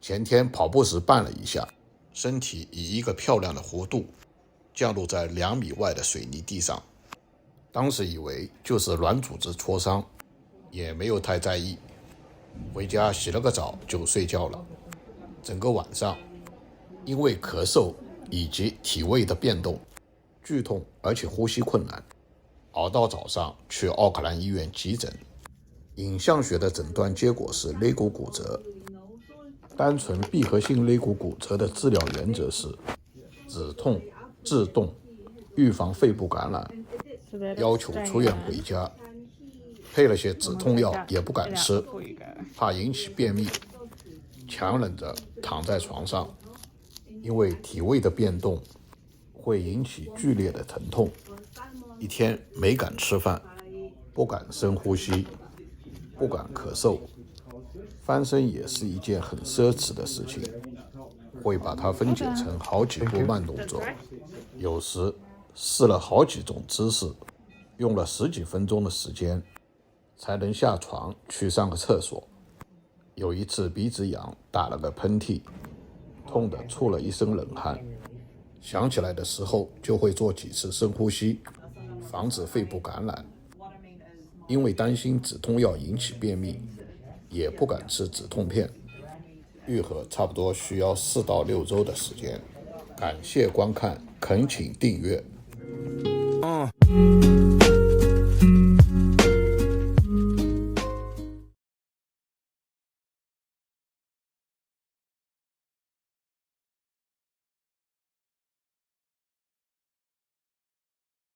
前天跑步时绊了一下，身体以一个漂亮的弧度降落在2米外的水泥地上。当时以为就是软组织挫伤，也没有太在意。回家洗了个澡就睡觉了。整个晚上因为咳嗽以及体位的变动，剧痛而且呼吸困难，熬到早上去奥克兰医院急诊。影像学的诊断结果是肋骨骨折。单纯闭合性肋骨骨折的治疗原则是止痛治动，预防肺部感染。要求出院回家，配了些止痛药也不敢吃，怕引起便秘，强忍着躺在床上。因为体位的变动会引起剧烈的疼痛，一天没敢吃饭，不敢深呼吸，不敢咳嗽。翻身也是一件很奢侈的事情，会把它分解成好几步慢动作，有时试了好几种姿势，用了10几分钟的时间才能下床去上个厕所。有一次鼻子痒，打了个喷嚏，痛得出了一身冷汗，想起来的时候就会做几次深呼吸，防止肺部感染。因为担心止痛药引起便秘，也不敢吃止痛片。愈合差不多需要4到6周的时间。感谢观看，恳请订阅。